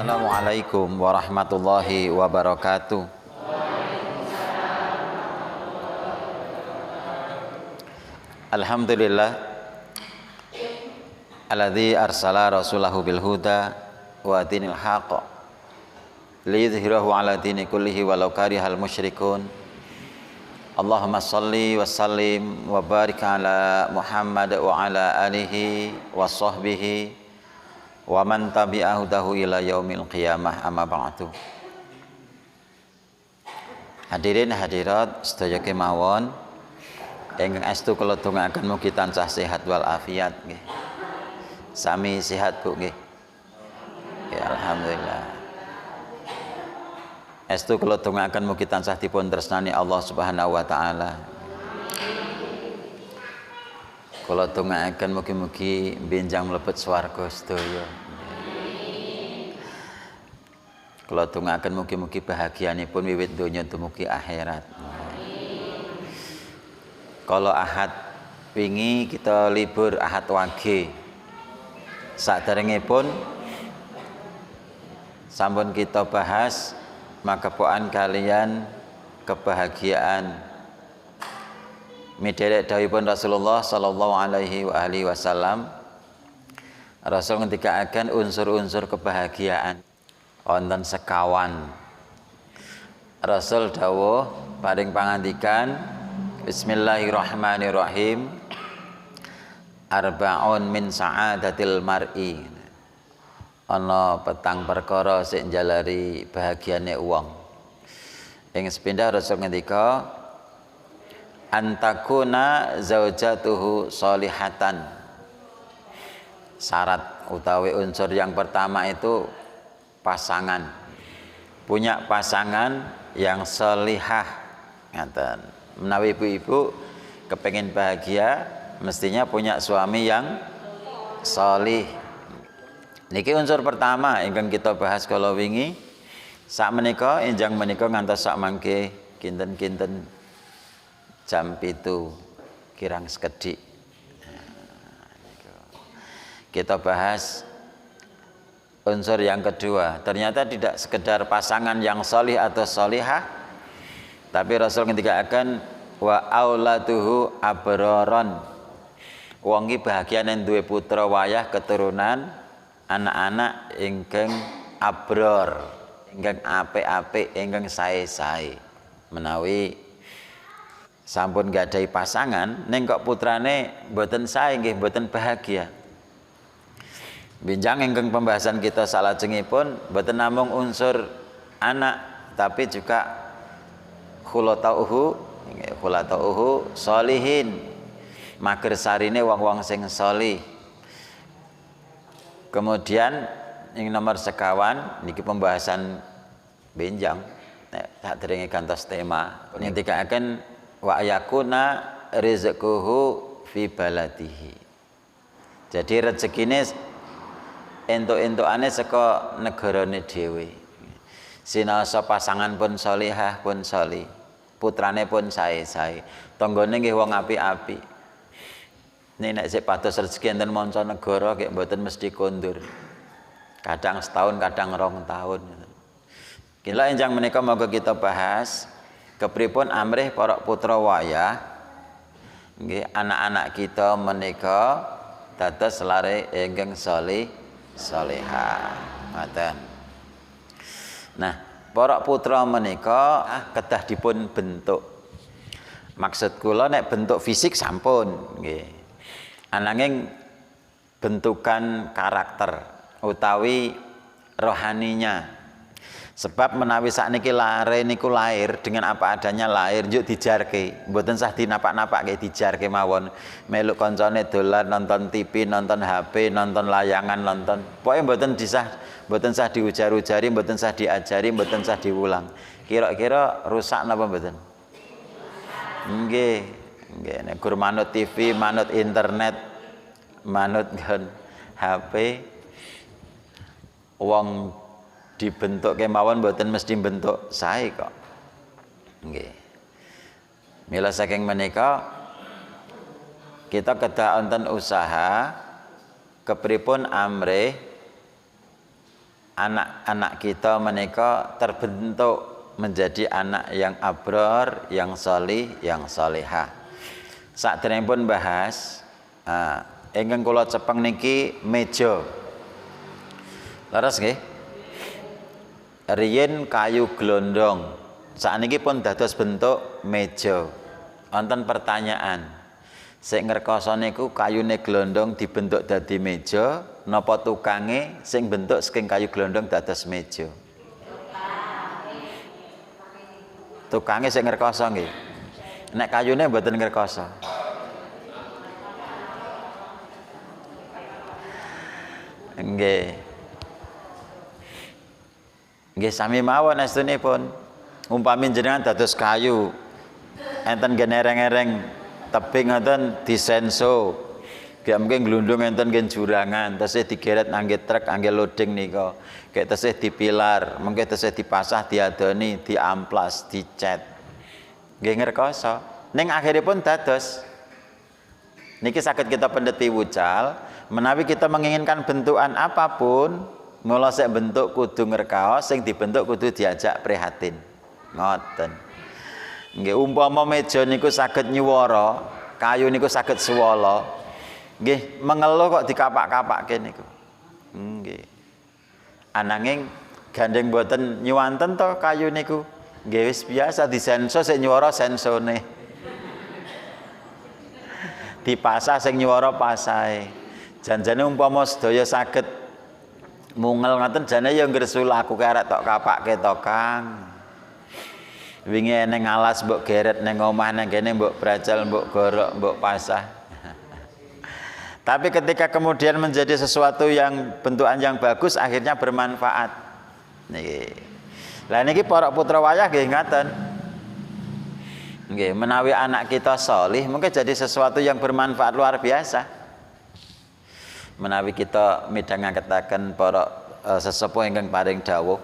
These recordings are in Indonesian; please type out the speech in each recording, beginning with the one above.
Assalamualaikum warahmatullahi wabarakatuh. Alhamdulillah alladzi arsala rasulahu bil huda wa dinil haqq liyudhhirahu ala dini kullihi walau karihal musyrikun. Allahumma salli wa sallim wa barik ala Muhammad wa ala alihi wa sahbihi wa man tabi'ahu ila yaumil qiyamah, amma ba'du. Hadirin hadirat sedaya kemawon ingkang estu kula dongaaken mugi tansah sehat wal afiat nggih. Sami sehat Bu nggih. Ya alhamdulillah. Estu kula dongaaken mugi tansah dipun tresnani Allah Subhanahu wa taala. Kula dongaaken mugi-mugi benjang mlebet swarga sedaya. Kula dongaaken mugi-mugi bahagianipun wiwit donya dumugi akhirat. Kalau Ahad wingi kita libur Ahad Wage. Saderengipun sampun kita bahas magepokan kalian kebahagiaan miderek dawuhipun Rasulullah sallallahu alaihi wasallam. Rasul ngendikaaken unsur-unsur kebahagiaan wonten sekawan. Rasul dawuh paring pangandikan Bismillahirrahmanirrahim, arba'un min sa'adatil mar'i. Ana petang perkara sing njalari bahagiane wong. Ing sepindah Rasul ngendika antakuna zaujatuhu sholihatan. Syarat utawi unsur yang pertama itu pasangan. Punya pasangan yang sholihah. Ngaten. Menawi ibu-ibu kepengin bahagia mestinya punya suami yang sholih. Niki unsur pertama ingkang kita bahas kala wingi. Sak menika enjang menika ngantos sak mangke kinten-kinten jam 7 kirang sekedhik. Kita bahas unsur yang kedua. Ternyata tidak sekedar pasangan yang sholih atau sholihah, tapi Rasul ngendikaaken wa auladuhu abroron. Wong iki bahagia yen duwe putra wayah keturunan anak-anak ingkang abror, ingkang apik-apik, ingkang sae-sae. Menawi sampun gadahi pasangan ning kok putrane mboten sae nggih mboten bahagia. Benjang ingkang pembahasan kita salajengipun mboten namung unsur anak tapi juga khulatauhu sholihin. Mager sarine wong-wong sing sholih. Kemudian yang nomor sekawan niki pembahasan benjang sadurunge gantos tema ngendikaaken wa yakuna rizquhu fi baladihi. Jadi rezekine entuk-entukane saka negarane dhewe. Sinaosa pasangan pun sholihah pun sholih, putrane pun sae-sae, tanggane nggih wong apik-apik. Nek sik pados rezeki enten manca negara kek mboten mesti kondur. Kadang setahun, kadang 2 tahun. Kila enjang menika monggo kita bahas kepripun amrih para putra wayah nggih anak-anak kita menika dados lare ingkang sholih sholihah. Ngoten. Nah, para putra menika kedah dipun bentuk. Maksud kula nek bentuk fisik sampun nggih. Ananging bentukan karakter utawi rohaninya. Sebab menawi sakniki lare niku lahir dengan apa adanya lahir njuk dijarke. Mboten sah dinapak-napakke dijarke mawon. Meluk kancane dolan nonton TV, nonton HP, nonton layangan, nonton. Pokoke mboten sah diujar-ujari, mboten sah diajari, mboten sah diulang. Kira-kira rusak napa mboten? Nggih. Nggih, nek gur manut TV, manut internet, manut HP, wong dibentuk kemawon mboten mesti bentuk sae kok. Nggih. Mila saking menika kita kedah wonten usaha kepripun amrih anak-anak kita menika terbentuk menjadi anak yang abror, yang sholih, yang sholihah. Sakderengipun bahas ingkang kula cepeng niki meja. Leres nggih? Riyen kayu glondong. Sakniki pun dados bentuk meja. Wonten pertanyaan. Sing ngrekoso niku kayune glondong dibentuk dadi meja, napa tukange sing bentuk saking kayu glondong dados meja? Tukange sing ngrekoso nggih. Nek kayune mboten ngrekoso. Nggih. Nggih sami mawon astunipun. Umpami jenengan dados kayu enten genereng-ereng tebing ngoten disenso. Gak mungkin glundung enten gen jurangan, tesih digeret ngangge truk, ngangge loading nika. Kayak tesih dipilar, mungkin tesih dipasah, diadoni, diamplas, dicet. Nggih ngrekoso. Ning akhiripun dados niki saged kita pendeti wucal, menawi kita menginginkan bentukan apapun, mula sik bentuk kudu ngrekaos, sing dibentuk kudu diajak prihatin. Ngoten. Nggih umpama meja niku saged nyuwara, kayu niku saged swala. Nggih mengeluh kok dikapak-kapakke niku. Nggih. Ananging gandeng boten nyuwanten to kayu niku. Nggih wis biasa disenso sing nyuwara sensone. Dipasah sing nyuwara pasahe. Janjane umpama sedaya saged mungel ngoten jane ya ngresul aku karek tok kapakke to Kang. Wingi neng alas mbok geret neng omah neng kene mbok brajal mbok gorok mbok pasah. Tapi ketika kemudian menjadi sesuatu yang bentukan yang bagus akhirnya bermanfaat. Niki. Lah niki para putra wayah nggih ngaten. Nggih, menawi anak kita sholih mungkin jadi sesuatu yang bermanfaat luar biasa. Menawi kita midhangetaken para sesepuh ingkang paring dawuh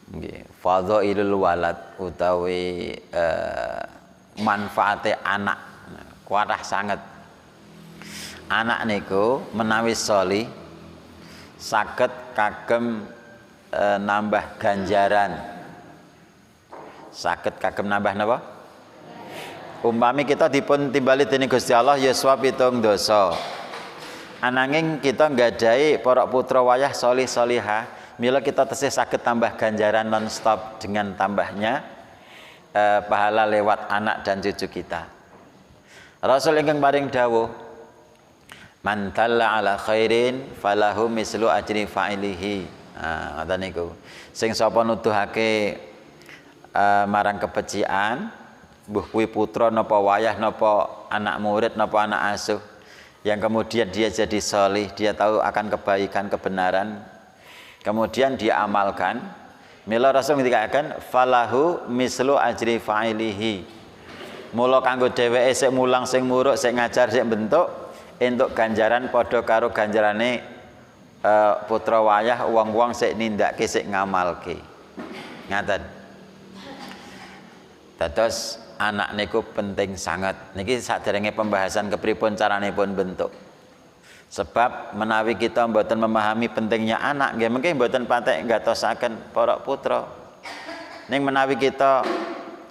nggih, fadhailul walad utawi manfaate anak kuatah sanget. Anak niku menawi sholih saged kagem nambah ganjaran. Saged kagem nambah napa? Umpami kita dipun timbali dening Gusti Allah yuswa 7 dosa. Ananging kita nggadahi para putra wayah sholih sholihah, mila kita tesih saged tambah ganjaran non-stop dengan tambahnya pahala lewat anak dan cucu kita. Rasul ingkang paring dawuh, man dalla ala khairin falahu mislu ajri fa'ilihi. Ngoten niku. Sing sapa nuduhake marang kebecikan, mbuh kuwi putra napa wayah napa anak murid napa anak asuh, yang kemudian dia jadi sholih, dia tahu akan kebaikan kebenaran, kemudian dia amalkan, mila Rasul ngendikaken falahu mislu ajri fa'ilihi. Mula kanggo dheweke sik mulang sing muruk sik ngajar sik bentuk entuk ganjaran padha karo ganjarane putra wayah wong-wong sik nindakake sik ngamalke. Ngaten. Dados anak niku penting sangat. Niki saderenge pembahasan kepripun caranipun bentuk. Sebab menawi kita mboten memahami pentingnya anak, nggih mungkin mboten patek ngatosaken para putra. Ning menawi kita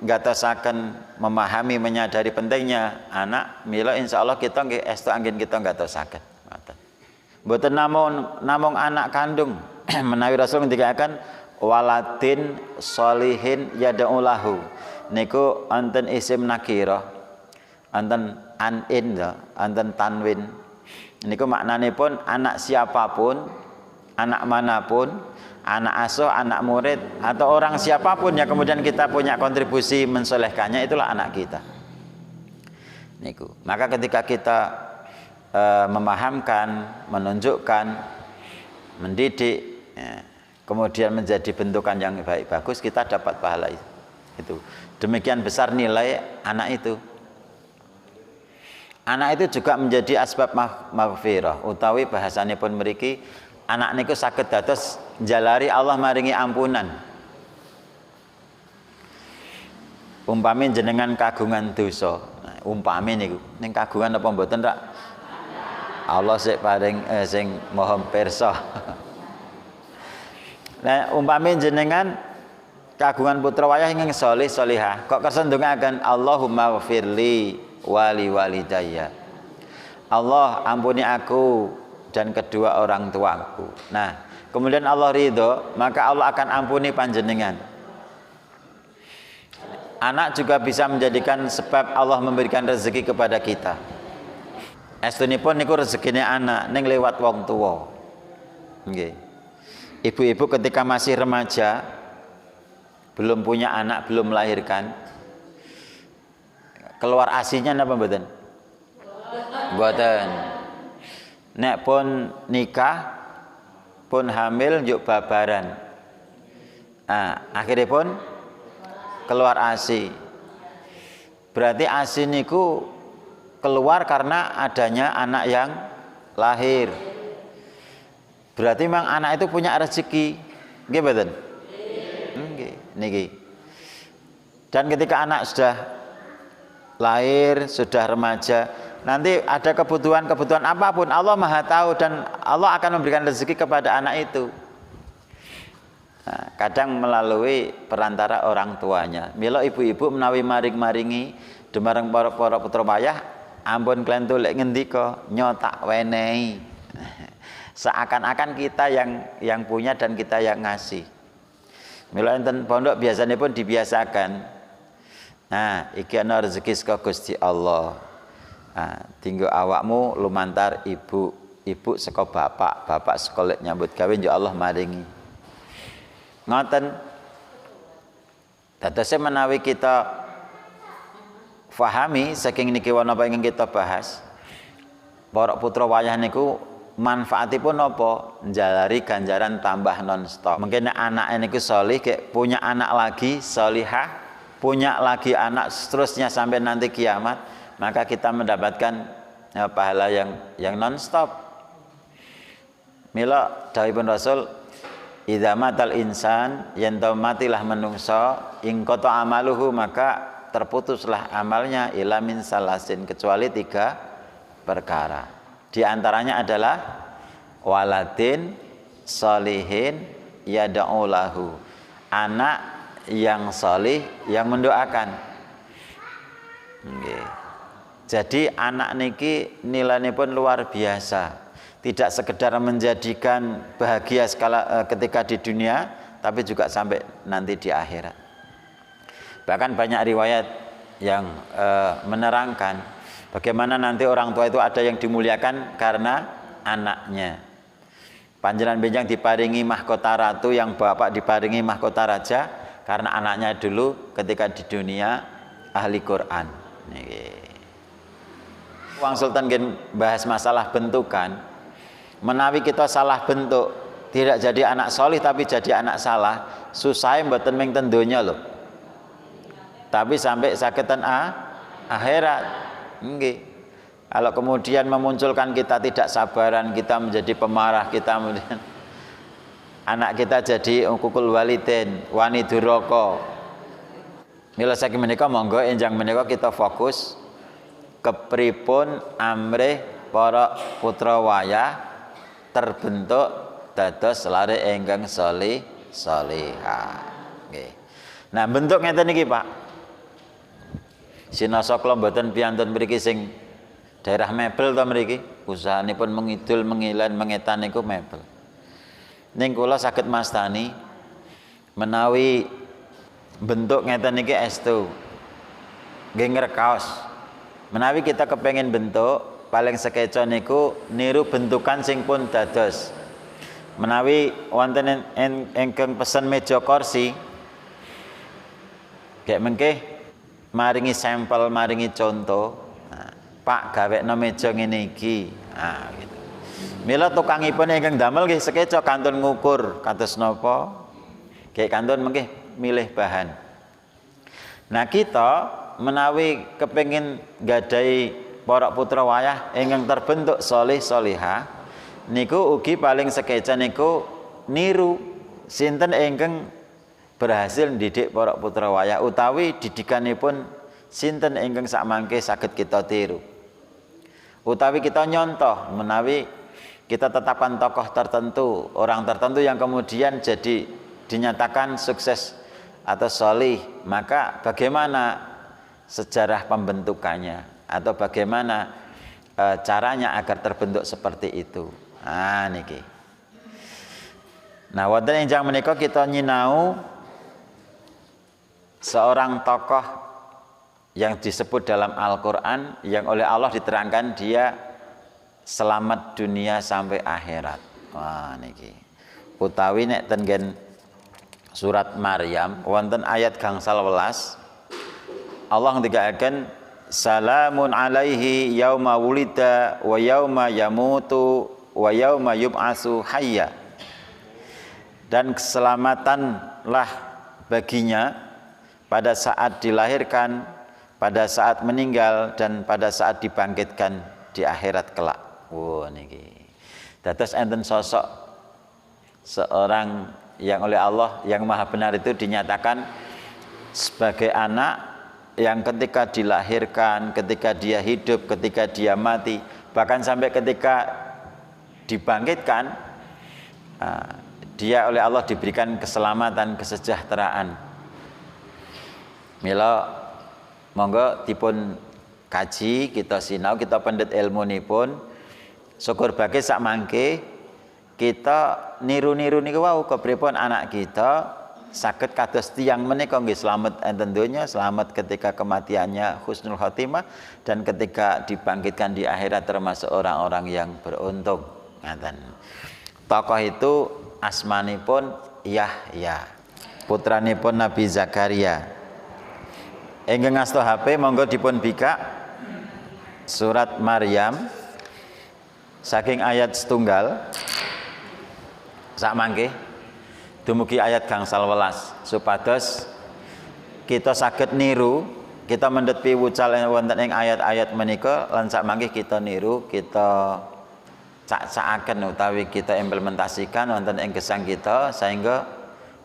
ngatosaken memahami menyadari pentingnya anak, mila insyaallah kita nggih estu anggen kita ngatosaken. Ngoten. Mboten namung anak kandung. Menawi Rasul ngendikaken waladin sholihin yad'u lahu. Niku wonten isim nakirah, wonten anin, wonten tanwin. Niku maknanipun anak siapapun, anak manapun, anak asuh, anak murid, atau orang siapapun yang kemudian kita punya kontribusi mensolehkannya, itulah anak kita. Niku. Maka ketika kita memahamkan, menunjukkan, mendidik, kemudian menjadi bentukan yang baik bagus, kita dapat pahala itu. Demikian besar nilai anak itu. Anak itu juga menjadi asbab maghfirah, utawi bahasanipun mriki anak niku saged dados jalari Allah maringi ampunan. Umpami jenengan kagungan dosa, umpami niku ning kagungan apa mboten rak? Allah sik paring sing maha pirsa. Nah, umpami jenengan kagungan putra wayah ingkang sholih sholihah, kok kersa ndongaken Allahumma ghfirli wali walidayya. Allah ampuni aku dan kedua orang tuaku. Nah, kemudian Allah ridho, maka Allah akan ampuni panjenengan. Anak juga bisa menjadikan sebab Allah memberikan rezeki kepada kita. Estunipun niku rezekine anak ning lewat wong tuwa. Nggih. Ibu-ibu ketika masih remaja, belum punya anak, belum melahirkan, keluar asinya napa mboten? Mboten. Nek pun nikah, pun hamil yuk babaran. Nah, akhirnya pun keluar asi. Berarti asi niku keluar karena adanya anak yang lahir. Berarti memang anak itu punya rezeki. Nggih mboten? Nggih, niki. Dan ketika anak sudah lahir, sudah remaja, nanti ada kebutuhan apapun, Allah Maha tahu dan Allah akan memberikan rezeki kepada anak itu. Nah, kadang melalui perantara orang tuanya. Mila ibu-ibu menawi maring-maringi dumareng para putra wayah, ampun klentu lek ngendika nyotak wenehi. Seakan-akan kita yang punya dan kita yang ngasih. Mila enten pondok biasanya pun dibiasakan. Nah, iki ana rezeki saka Gusti Allah. Nah, tinggo awakmu lumantar ibu, ibu saka bapak, bapak saka lek nyambut gawe ya Allah maringi. Ngoten. Dadose menawi kita fahami saking niki napa ingkang kita bahas, para putra wayah niku manfaatipun apa? Njalari ganjaran tambah non-stop. Mungkin anak niku sholih, punya anak lagi sholihah, punya lagi anak seterusnya sampai nanti kiamat, maka kita mendapatkan pahala yang non-stop. Mila dawuhipun Rasul, idza matal insan, yen to matilah menungso, ing qata amaluhu, maka terputuslah amalnya ila min salasin, kecuali 3 perkara. Di antaranya adalah waladin sholihin yad'u lahu, anak yang sholih yang mendoakan. Okay. Jadi anak niki nilainya pun luar biasa. Tidak sekedar menjadikan bahagia ketika di dunia, tapi juga sampai nanti di akhirat. Bahkan banyak riwayat yang menerangkan bagaimana nanti orang tua itu ada yang dimuliakan karena anaknya. Panjenengan benjang diparingi mahkota ratu, yang bapak diparingi mahkota raja karena anaknya dulu ketika di dunia ahli Quran. Wang Sultan gen bahas masalah bentukan. Menawi kita salah bentuk, tidak jadi anak solih tapi jadi anak salah, susah mboten ming ten donya lho. Tapi sampai sakitan akhirat. Nggih. Kalau kemudian memunculkan kita tidak sabaran, kita menjadi pemarah, kita kemudian anak kita jadi ukukul walidin, wani duraka. Mila saking menika monggo enjang menika kita fokus kepripun amrih para putra wayah terbentuk dados lare ingkang sholih sholihah. Nggih. Nah, bentuk ngeten iki, Pak. Sinasa kula mboten piantun mriki sing daerah mebel to mriki, usahanipun mengidul mengilan mengetan niku mebel. Ning kula saged mastani menawi bentuk ngeten niki estu nggih ngrekaos. Menawi kita kepengin bentuk paling sekeca niku niru bentukan sing pun dados. Menawi wonten ingkang pesen meja kursi, kayak mengke maringi sampel, maringi contoh. Nah, Pak gawekno meja ngene iki. Nah, gitu. Mila tukangipun ingkang damel nggih sekeca kantun ngukur kados napa? Kayak kantun mengke milih bahan. Nah, kita menawi kepengin gadai para putra wayah ingkang terbentuk sholih sholihah niku ugi paling sekeca niku niru sinten ingkang berhasil didik para putra wayah utawi didikanipun sinten ingkang sakmangke saged kita tiru utawi kita nyontoh menawi kita tetapkan tokoh tertentu, orang tertentu yang kemudian jadi dinyatakan sukses atau sholih, maka bagaimana sejarah pembentukannya atau bagaimana caranya agar terbentuk seperti itu. Nah niki. Nah wonten enjang menika kita nyinau seorang tokoh yang disebut dalam Al-Qur'an yang oleh Allah diterangkan dia selamat dunia sampai akhirat. Wah niki. Utawi nek ten surat Maryam wonten ayat gangsal welas Allah ngendikaken salamun alaihi yauma wulida wa yauma yamutu wa yauma yub'atsu hayya. Dan keselamatanlah baginya pada saat dilahirkan, pada saat meninggal, dan pada saat dibangkitkan di akhirat kelak. Wow niki. Dados enten sosok seorang yang oleh Allah yang maha benar itu dinyatakan sebagai anak yang ketika dilahirkan, ketika dia hidup, ketika dia mati, bahkan sampai ketika dibangkitkan, dia oleh Allah diberikan keselamatan, kesejahteraan. Mila monggo dipun kaji, kita sinau, kita pendhet ilmunipun. Syukur bagi sak mangke kita niru-niru niku wau kepripun anak kita saged kados tiyang menika nggih slamet enten donya, selamat ketika kematiannya husnul khotimah, dan ketika dibangkitkan di akhirat termasuk orang-orang yang beruntung. Ngaten. Tokoh itu asmanipun Yahya, putranipun Nabi Zakaria. Ingkang ngasta HP monggo dipun bikak surat Maryam saking ayat setunggal sak mangke dumugi ayat gangsal welas supados kita saged niru, kita mendhet piwucal wonten ing ayat-ayat menika lan sak mangke kita niru, kita cak-cakaken utawi kita implementasikan wonten ing gesang kita sehingga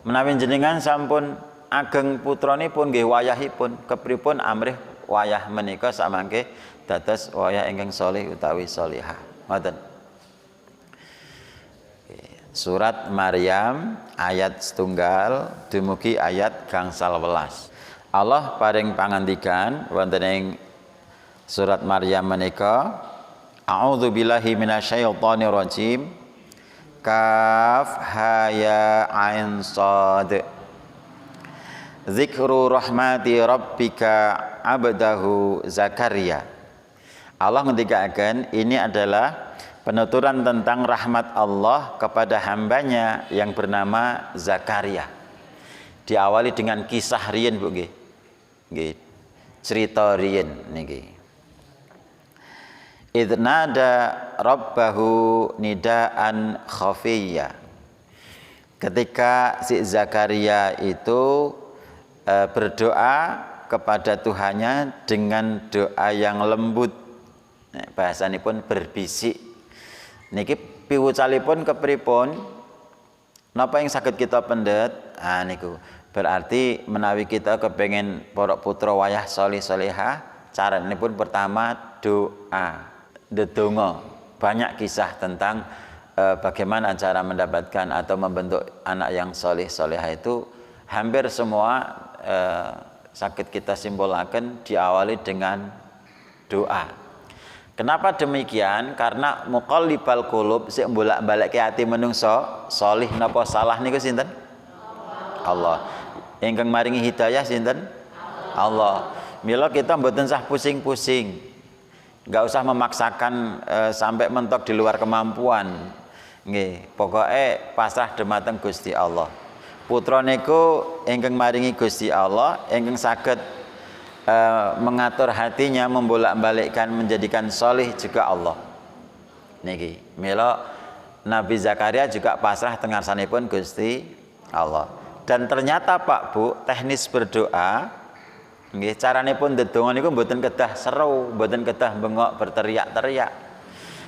menawi jenengan sampun ageng putranipun nggih wayahipun kepripun amrih wayah menika sak mangke dados wayah ingkang sholih utawi sholihah. Ngoten. Surat Maryam ayat setunggal dumugi ayat gangsal welas. Allah paring pangandikan wonten ing surat Maryam menika, a'udzu billahi minasyaitonir rajim. Kaf ha ya ain shad. Zikru rahmati rabbika abdahu Zakaria. Allah ngendikaken ini adalah penuturan tentang rahmat Allah kepada hambanya yang bernama Zakaria. Diawali dengan kisah riyen Bu nggih. Nggih. Cerita riyen niki. Idnada rabbahu nidaan khafiyya. Ketika si Zakaria itu berdoa kepada Tuhannya dengan doa yang lembut. Bahasanipun berbisik. Niki piwucalipun kepripun? Napa yang saged kita pendhet? Niku. Berarti menawi kita kepengin para putra wayah sholih sholihah, caranipun pertama doa. Ndedonga. Banyak kisah tentang bagaimana cara mendapatkan atau membentuk anak yang sholih sholihah itu hampir semua saged kita simpulaken diawali dengan doa. Kenapa demikian? Karena muqallibal qulub sik bolak-balik ati menungso, sholih napa salah niku sinten? Allah. Ingkang maringi hidayah sinten? Allah. Mila kita mboten usah pusing-pusing. Enggak usah memaksakan sampai mentok di luar kemampuan. Nggih, pokoke pasrah dhumateng Gusti Allah. Putra niku ingkang maringi Gusti Allah, ingkang saged mengatur hatinya, membolak-balikkan, menjadikan solih juga Allah. Niki, mila Nabi Zakaria juga pasrah tengarsanipun Gusti Allah. Dan ternyata Pak Bu, teknis berdoa, nggih caranipun ndedonga niku mboten kedah seru, mboten kedah bengok berteriak-teriak.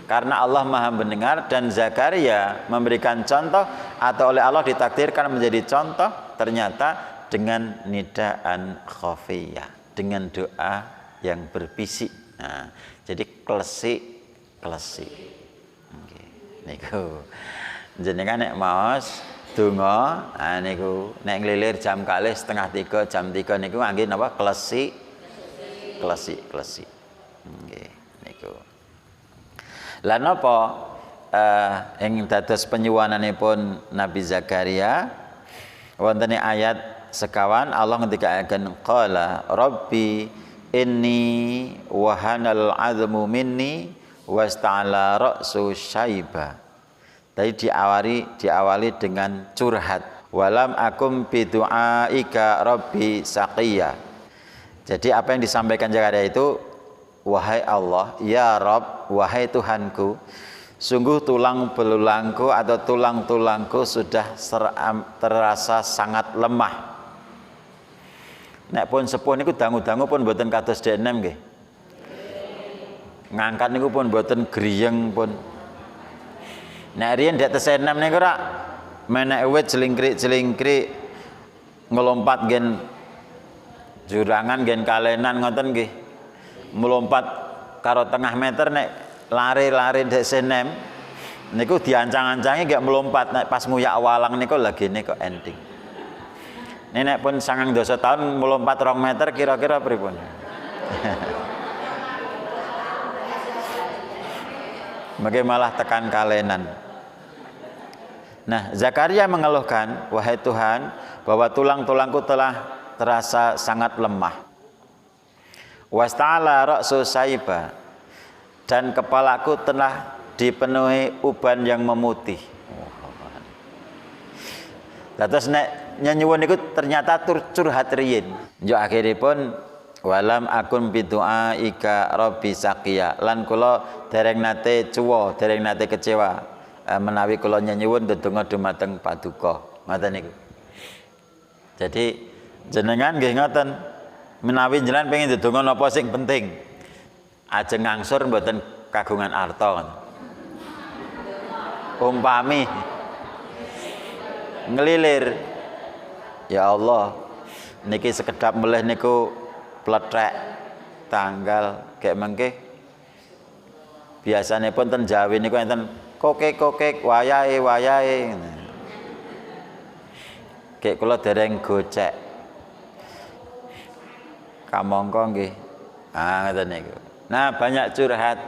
Karena Allah Maha mendengar dan Zakaria memberikan contoh atau oleh Allah ditakdirkan menjadi contoh ternyata dengan nidaan khafiyah. Dengan doa yang berbisik. Nah, jadi klesik. Okay. niku. Jenengan nek maos donga niku nek nglilir jam 2:30 jam 3 niku ngangge napa klesik. Nggih niku. Lah napa ing dados penyuwananipun Nabi Zakaria wonten ayat sekawan Allah ngendikaken qala rabbi inni wahanal azmu minni wasta'ala ra'su syaiba. Tadi diawali dengan curhat. Walam akum bidu'aika rabbi saqiya. Jadi apa yang disampaikan Zakaria itu, wahai Allah, ya Rabb, wahai Tuhanku, sungguh tulang belulangku atau tulang-tulangku sudah terasa sangat lemah. Nek pun sepuh niku dangu-dangu pun mboten kados denem nggih. Ngangkat niku pun mboten griyeng pun. Nek riyen dek tesenem niku rak menek wit celingkrik-celingkrik ngelompat gen jurangan gen kalenan ngoten nggih. Melompat karo tengah meter nek lari-lari dek senem niku diancang-ancangi gak melompat nek pas nguyak walang niku lagi niku ending. Nenek pun 9 tahun melompat 2 meter kira-kira pripun? Bagaimana malah tekan kalenan. Nah, Zakaria mengeluhkan, wahai Tuhan, bahwa tulang-tulangku telah terasa sangat lemah. Wasta'ala ra'su saiba, dan kepalaku telah dipenuhi uban yang memutih. Terus nek nyanyuwun niku ternyata curhat riyin. Yo akhiripun walam akun bidu'a ika rabbi saqiya. Lan kula dereng nate cuwa, dereng nate kecewa menawi kula nyanyuwun ndedonga dumateng paduka. Ngoten niku. Jadi jenengan nggih ngoten. Menawi jenengan pengin ndedonga napa sing penting. Ajeng ngangsur mboten kagungan arta. Umpami ngelilir, ya Allah niki sekedap melih niku pletrek tanggal kayak mengke biasanya pun ten Jawi niku enten kokek wayahe kayak kula dereng gocek kamangka nggih ngoten niku. Nah banyak curhat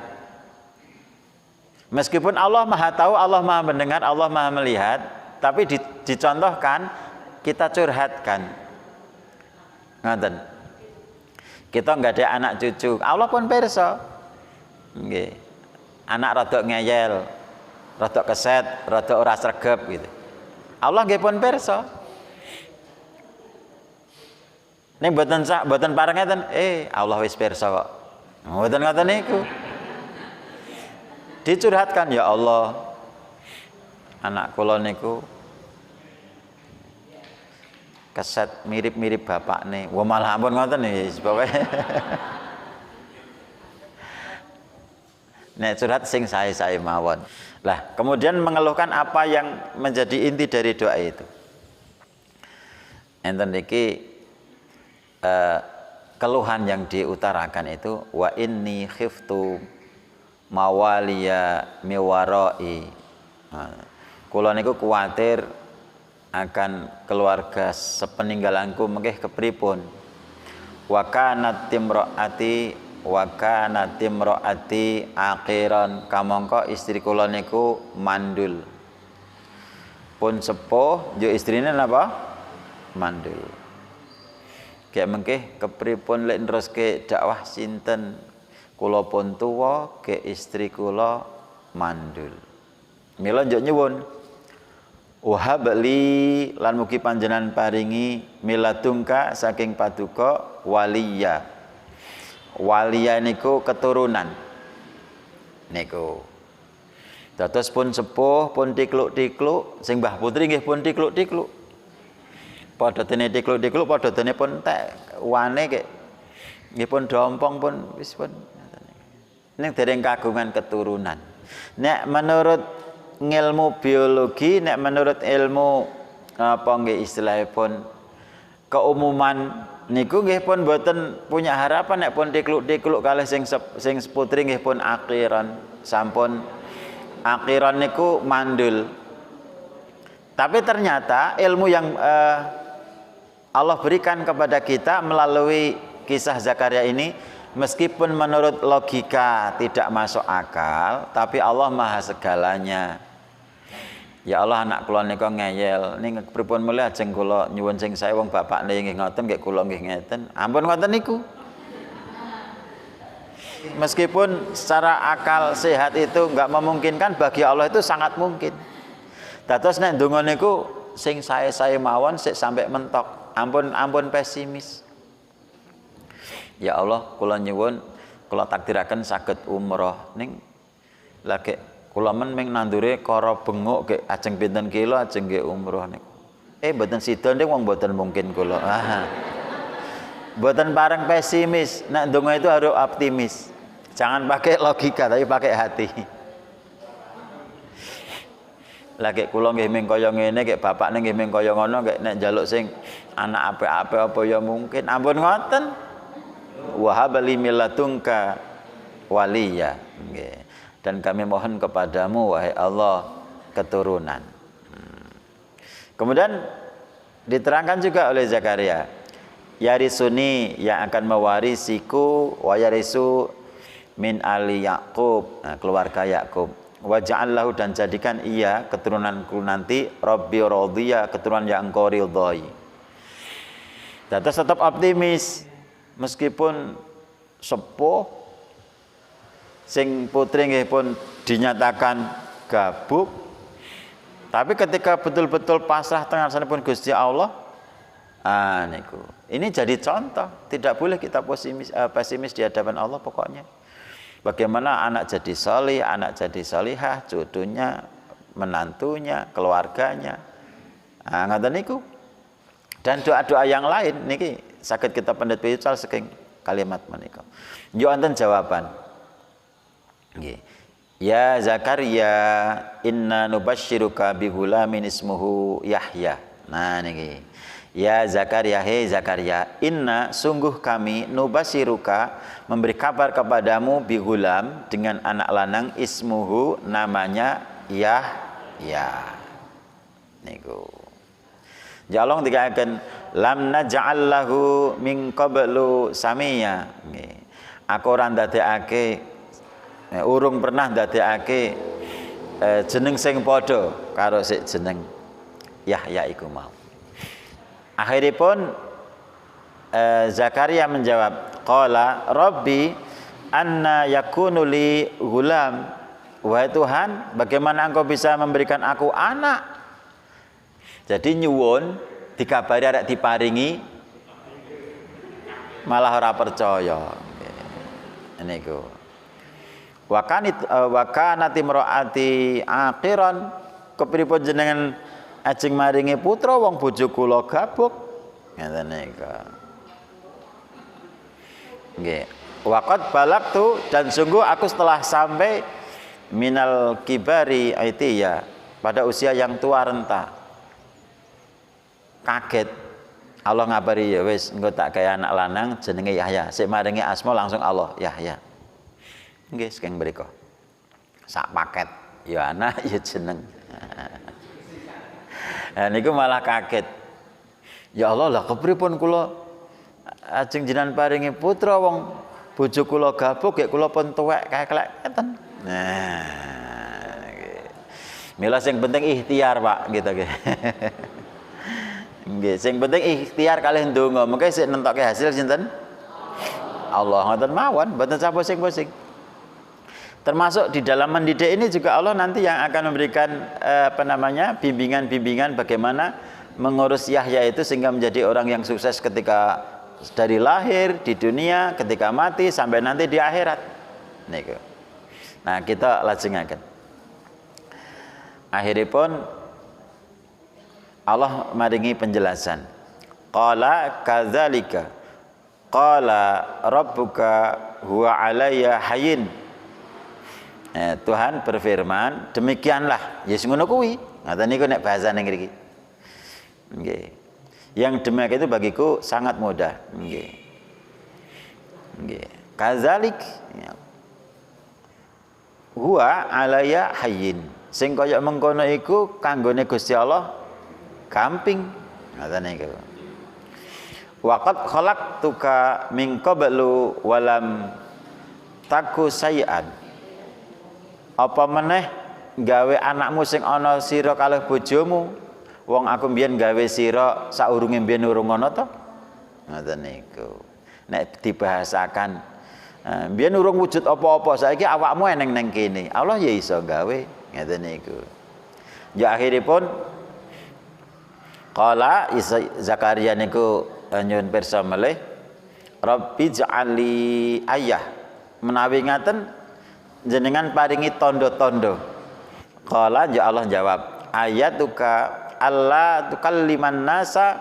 meskipun Allah Maha tahu, Allah Maha mendengar, Allah Maha melihat, tapi dicontohkan kita curhatkan. Ngoten. Kita enggak ada anak cucu, Allah pun pirsa. Nggih. Anak rodok ngeyel, rodok keset, rodok ora sregep gitu. Allah nggih pun pirsa. Ning mboten pareng ngeten, Allah wis pirsa kok. Mboten ngoten niku. Dicurhatkan, ya Allah, anak kula niku keset mirip-mirip bapak nih. Wah malah ampun ngoten nih pokoke. Nek curhat sing sae-sae mawon. Lah, kemudian mengeluhkan apa yang menjadi inti dari doa itu. Enten iki keluhan yang diutarakan itu wa inni khiftu mawaliya miwarai. Kula niku kuwatir akan keluarga sepeninggalanku mengke kepripun. Wa kanat timraati akhiran, kamangka istri kula niku mandul. Pun sepuh yo istrine napa? Mandul. Kayak mengke kepripun lek neruske dakwah sinten? Kula pun tuwa, ke istri kula mandul. Mila njuk nyuwun wahab li lan mugi panjenengan paringi miladungka saking paduka waliya. Waliya niku keturunan. Niku. Dados pun sepuh, pun tikluk-tikluk, sing Mbah Putri nggih pun tikluk-tikluk. Padha dene tikluk-tikluk, padha dene pun tek wane kek. Nggih pun dompong pun wis pun. Ning dereng kagungan keturunan. Nek menurut ilmu biologi, nek menurut ilmu apa nggih istilahipun keumuman niku nggih pun boten punya harapan nek pun tikluk-tikluk kalih sing putri nggih pun akhiran sampun Akhiran niku mandul. Tapi ternyata ilmu yang Allah berikan kepada kita melalui kisah Zakaria ini, meskipun menurut logika tidak masuk akal, tapi Allah maha segalanya. Ya Allah, anak kula nika ngeyel, ning pripun mulih ajeng kula nyuwun sing sae wong bapakne nggih ngoten, nggih kula nggih ngeten. Ampun ngoten niku. Meskipun secara akal sehat itu enggak memungkinkan, bagi Allah itu sangat mungkin. Dados nek ndonga niku sing sae-sae mawon sik sampai mentok. Ampun pesimis. Ya Allah, kula nyuwun kula takdiraken saged umroh ning lagi kula men ming nandure kara benguk ge ajeng pinten kilo ajeng nggih umroh niku. Mboten sida ning wong mboten mungkin kula. Mboten pareng pesimis, nek ndonga itu harus optimis. Jangan pakai logika tapi pakai hati. Lagi kula nggih ming kaya ngene, nggih bapakne nggih ming kaya ngono, nggih nek njaluk sing anak apik-apik apa ya mungkin. Ampun ngoten. Wa habli millatunka waliya. Nggih. Dan kami mohon kepadamu wahai Allah keturunan. Kemudian diterangkan juga oleh Zakaria, yarisuni yang akan mewarisiku wa yarisu min ali Yaqub, keluarga Yakub. Wa ja'allahu, dan jadikan ia keturunanku nanti Rabbi radhiya, keturunan yang engkau ridhai. Tetap optimis meskipun sepuh sing putri nggih pun dinyatakan gabuk, tapi ketika betul-betul pasrah tengah sanipun Gusti Allah, niku. Ini jadi contoh, tidak boleh kita pesimis di hadapan Allah pokoknya. Bagaimana anak jadi salih, anak jadi salihah, cucunya, menantunya, keluarganya. Ngoten niku. Dan doa-doa yang lain niki saged kita pendet pical saking kalimat menika. Yo wonten jawaban. Nggih. Ya Zakaria, inna nubasyyiruka bi ghulamin ismuhu Yahya. Nah niki. Ya Zakaria, hei Zakaria, inna sungguh kami nubasyyiruka memberi kabar kepadamu bi ghulam dengan anak lanang ismuhu namanya Yahya. Niku. Jalong dikatakan lam naj'al lahu min qablu samia. Nggih. Aku ora ndadekake urung pernah ndadekake jeneng sing padha karo sik jeneng Yahya iku mau. Akhiripun Zakaria menjawab, qala rabbi anna yakunu li ghulam. Wahai Tuhan, bagaimana engkau bisa memberikan aku anak? Jadi nyuwun dikabari arek diparingi malah ora percaya. Niku. Wa kanat imraati akhiran, kepripun jenengan ajeng maringi putra wong bojo kula gabuk. Ngeten niku. Nggih. Waqad balagtu, dan sungguh aku setelah sampai minal kibari aitiya, pada usia yang tua renta. Kaget. Allah ngabari ya wis engko tak gawe anak lanang jenenge Yahya. Sik maringi asma langsung Allah Yahya. Nggih saking mriku. Sak paket. Ya anak ya jeneng. Niku malah kaget. Ya Allah, lah kepripun kula ajeng jenengan paringi putra wong bojo kula gabuk, ya kula pun tuwek kayak ngeten. Nah, mila sing penting ikhtiar, Pak, gitu nggih. Nggih, sing penting ikhtiar kalih ndonga. Mengke sik nentokke hasil sinten? Allah, ngoten mawon, mboten sah pusing-pusing. Termasuk di dalam mendidik ini juga Allah nanti yang akan memberikan bimbingan-bimbingan bagaimana mengurus Yahya itu sehingga menjadi orang yang sukses ketika dari lahir di dunia, ketika mati sampai nanti di akhirat. Niku. Nah, kita lajengaken. Akhiripun Allah maringi penjelasan. Qala kadzalika qala rabbuka huwa alayya hayyin. Tuhan berfirman, demikianlah. Ya ngono kuwi. Ngaten niku nek bahasane ngriki. Nggih. Yang demikian itu bagiku sangat mudah. Nggih. Nggih. Kadzalik. huwa alaya hayyin. Sing kaya mengkono iku kanggone Gusti Allah gamping. Ngoten niku. Waqad khalaqtuka min qablu walam taku sayan. Apa meneh gawe anakmu sing ana sira kalih bojomu. Wong aku mbiyen gawe sira saurunge mbiyen urung ana to. Ngoten niku. Nek dibahasakan mbiyen urung wujud apa-apa, saiki awakmu eneng neng kene. Allah ya iso gawe. Ngoten niku. Ya akhiripun qala Zakaria niku nyuwun pirsa melih Rabbi ja'ali ayah menawi ngaten jenengan paringi tondo-tondo. Qala ya Allah jawab ayatuka alla tukalliman nasa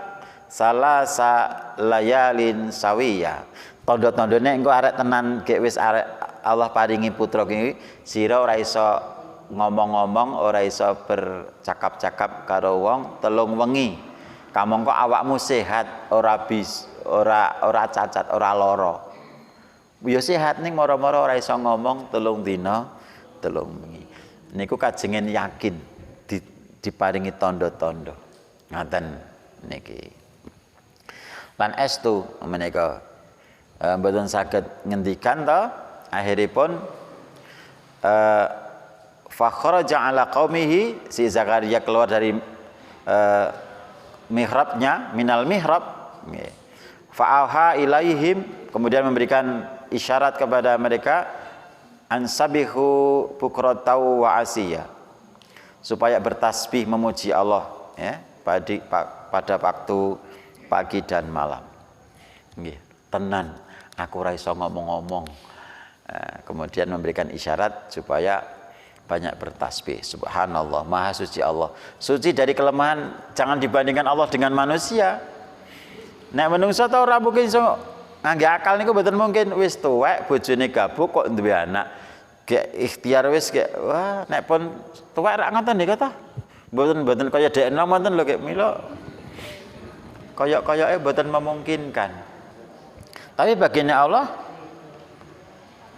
salasa layalin sawiya. Tondo-tondone engko arek tenan gek wis arek Allah paringi putra ki sira ora iso ngomong-ngomong, ora iso bercakap-cakap karo wong telung wengi. Kamangka awakmu sehat, ora cacat, ora lara. Ya sehat ning mara-mara ora iso ngomong telung dina, telung wengi. Niku kajengen yakin diparingi tondo-tondo. Ngaten niki. Lan estu menika mboten saged ngendikan to, akhiripun fa kharaja ala qaumihi, si Zakaria keluar dari mihrabnya, minal mihrab, fa'auha ilaihim, kemudian memberikan isyarat kepada mereka ansabihu bukrotau wa asiyah, supaya bertasbih memuji Allah ya pada waktu pagi dan malam. Nggih, tenan aku ora iso ngomong-ngomong. Kemudian memberikan isyarat supaya banyak bertasbih. Subhanallah, maha suci Allah. Suci dari kelemahan, jangan dibandingkan Allah dengan manusia. Nek menungso ta ora mungkin iso ngangge akal niku mboten mungkin. Wis tuwek bojone gabuk kok duwe anak. Gek ikhtiar wis gek wah nek pun tuwek rak ngoten niku ta. Mboten kaya dhek enom ngoten lho gek mila. Kaya-kayake mboten memungkinkan. Tapi baginya Allah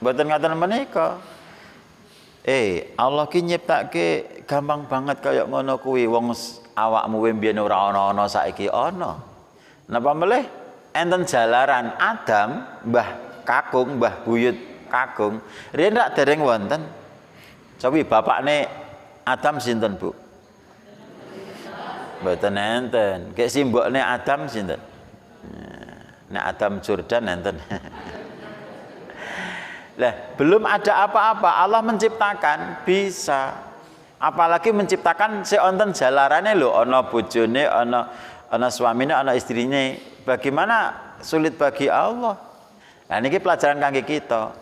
mboten ngoten menika. Allah ki nyiptake gampang banget kaya ngono kuwi. Wong awakmu mbiyen ora ana saiki ana. Napa melih enten jalaran Adam, Mbah Kakung, Mbah Buyut Kakung, riyen rak dereng wonten. Cobi bapakne Adam sinten, Bu? Mboten enten. Kek simbokne Adam sinten? Nek Adam Jordan enten. Lah, belum ada apa-apa, Allah menciptakan bisa. Apalagi menciptakan seonten jalarane lho, ana bojone, ana suamine, ana istrine. Bagaimana sulit bagi Allah? Nah niki pelajaran kangge kita.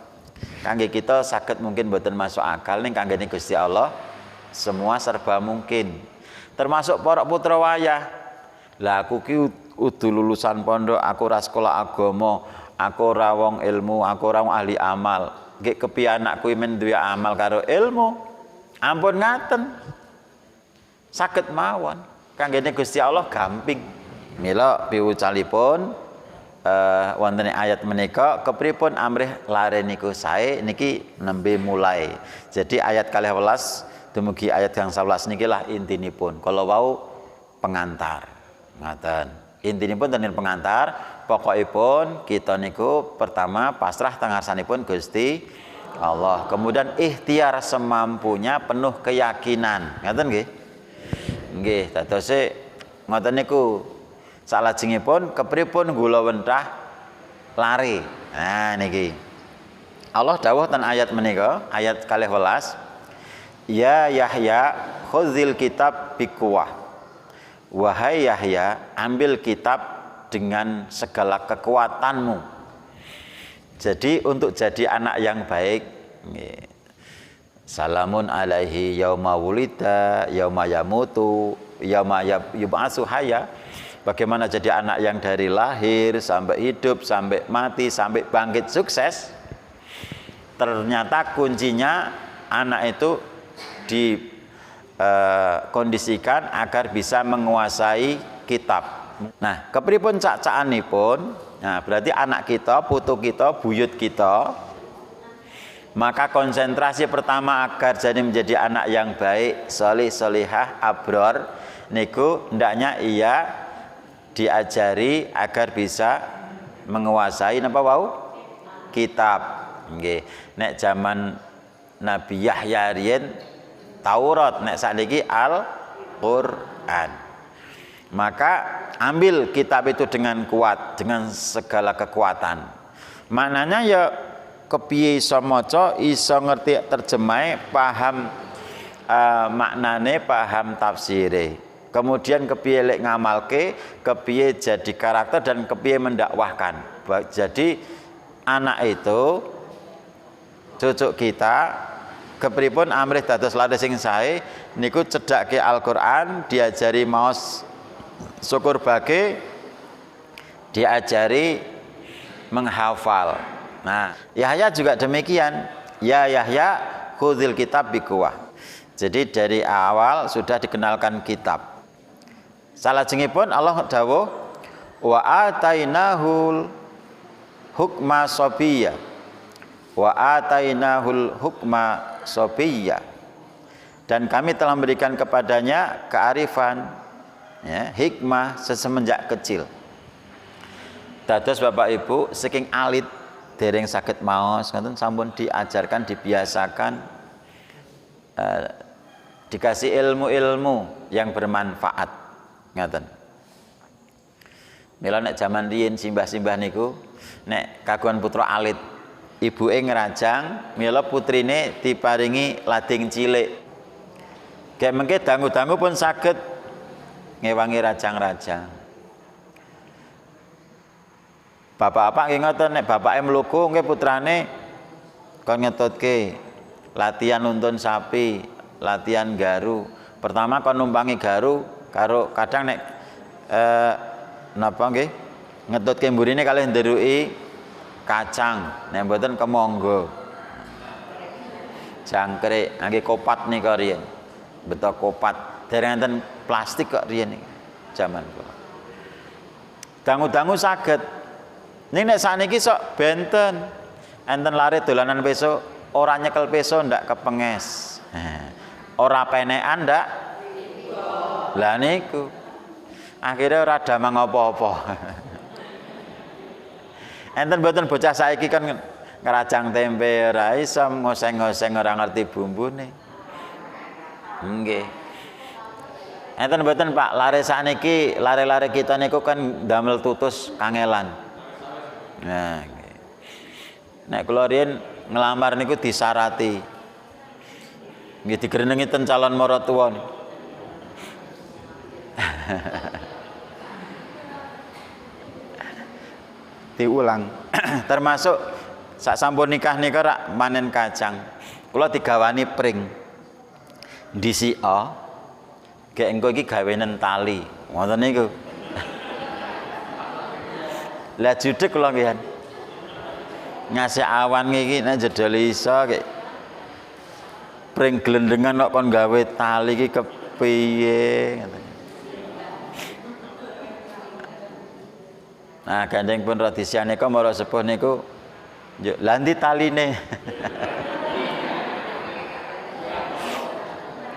Kangge kita saged mungkin mboten masuk akal ning kanggene Gusti Allah semua serba mungkin. Termasuk para putra wayah. Lah aku ki udu lulusan pondok, aku ora sekolah agama. Aku ora wong ilmu, aku ora wong ahli amal. Nggih kepiye anakku men duwe amal karo ilmu? Ampun ngaten. Saged mawon. Kanggene Gusti Allah gamping. Mila piwucalipun wonten ayat menika kepripun amrih lare niku sae niki nembe mulai. Jadi ayat 12 dumugi ayat yang 11 niki lah intinipun. Kalau wau pengantar. Ngaten. Intinipun tenen pengantar. Pokokipun kita niku pertama pasrah tengarsanipun Gusti Allah. Kemudian ikhtiar semampunya, penuh keyakinan. Ngaten nggih? Nggih, dadose ngoten niku. Salajengipun kepripun gula wentah lari. Nah niki. Allah dawuh ten ayat menika, ayat 12. Ya Yahya, khuzil kitab biquwah. Wahai Yahya, ambil kitab dengan segala kekuatanmu. Jadi untuk jadi anak yang baik, salamun alaihi yauma wulida, yauma yamutu, yauma yub'atsu hayya. Bagaimana jadi anak yang dari lahir sampai hidup, sampai mati, sampai bangkit sukses. Ternyata kuncinya anak itu dikondisikan agar bisa menguasai kitab. Nah, kepripun cak-cakanipun? Nah, berarti anak kita, putu kita, buyut kita Maka konsentrasi pertama agar jadi menjadi anak yang baik, sholih, sholihah, abror, niku hendaknya ia diajari agar bisa menguasai napa wau? Kitab. Nggih. Nek zaman Nabi Yahya riyen Taurat, nek sakniki Al-Qur'an. Maka ambil kitab itu dengan kuat, dengan segala kekuatan. Maknanya ya kepiye iso maca, iso ngerti terjemahe, paham maknane, paham tafsire. Kemudian kepiye lek ngamalke, kepiye jadi karakter dan kepiye mendakwahkan. Jadi anak itu cucuk kita kepripun amrih dados lare sing sae niku cedhake Al-Qur'an, diajari maos syukur bage, diajari menghafal. Nah, Yahya juga demikian. Ya Yahya, khudzil kitab biquwah. Jadi dari awal sudah dikenalkan kitab. Salajengipun Allah dawuh wa atainahul hukma sabiyya. Wa atainahul hukma sabiyya. Dan kami telah memberikan kepadanya kearifan, ya, hikmah semenjak kecil. Dados Bapak Ibu saking alit dereng saged maos ngoten sampun diajarkan, dibiasakan, dikasih ilmu-ilmu yang bermanfaat ngoten. Mila nek jaman riyin simbah-simbah niku nek kagungan putra alit, ibuke ngrajang, mila putrine diparingi lading cilik. Gek mengke dangu-dangu pun saged ngewangi rajang-rajang. Bapak-bapak nggih ngoten, nek bapake mluku nggih putrane kon ngetutke latihan nuntun sapi, latihan garu. Pertama kon numpangi garu karo kadang nek napa nggih ngetutke mburine kalih nderuki kacang, nek mboten kemangga. Jangkrik, nggih kopat nika riyen. Beto kopat, dereng enten plastik kok riyen iki jaman kula. Dangu-dangu saged. Ning nek sakniki sok benten. Enten lare dolanan peso, ora nyekel peso ndak kepenges. Ora penekan ndak? Lah niku. Akhire ora damang apa-apa. Enten mboten bocah saiki kan ngerajang tempe ora iso, ngoseng-ngoseng ora ngerti bumbune. Nggih. Enten mboten Pak, lare sakniki, lare-lare kita niku kan damel tutus kangelan. Nah, nek kula riyen nglamar niku disarati. Nggih digrenengi ten calon maratuwa. Diulang. Termasuk sak sampun nikah nika rak manen kacang. Kula digawani pring. Disika gek engko iki gawenen tali. Ngoten niku. Lah judeg kula nggih. Ngasih awan iki nek jedol iso kek pring glendengan kok kon gawe tali iki kepiye ngoten. Nah, gandeng pun radisiane kok mara sepuh niku yo landi taline.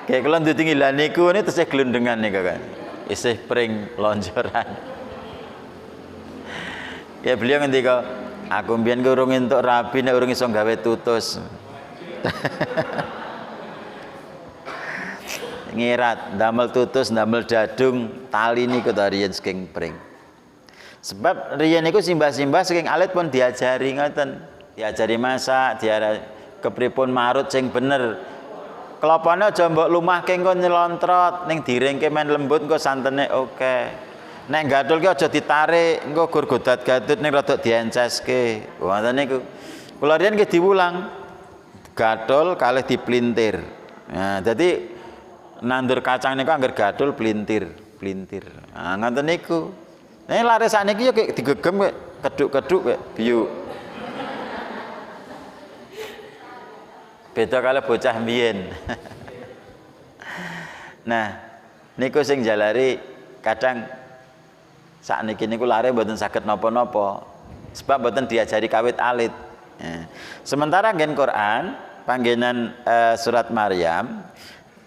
Kayak kula ndudingi lha niku ne tesih glendengan niku kan. Isih pring lonjoran. Ya beliau ngendika, aku mbiyen ku urung entuk rabi nek urung iso gawe tutus. Ngirat, ndamel tutus, ndamel dadung, tali niku ta riyen saking pring. Sebab riyen niku simbah-simbah saking alit pun diajari ngoten. Diajari masak, diajari kepripun marut sing bener. Kelopane aja mbok lumahke engko nyelontrot, ning diringke men lembut engko santene oke. Nek gathulke aja ditarik, engko gur godat-gadut ning rada dienceske. Wonten niku. Kula riyen nggih diwulang. Gathul kalih diplintir. Nah, dadi nandur kacang niku angger gathul plintir. Nah, ngoten niku. Nek lare sakniki yo digegem kok keduk-keduk kok biyu. Beda kalih bocah mbiyen. Nah, niku sing jalari kadang sakniki niku lare mboten saged napa-napa. Sebab mboten diajari kawit alit. Sementara nggen Quran panggenan surat Maryam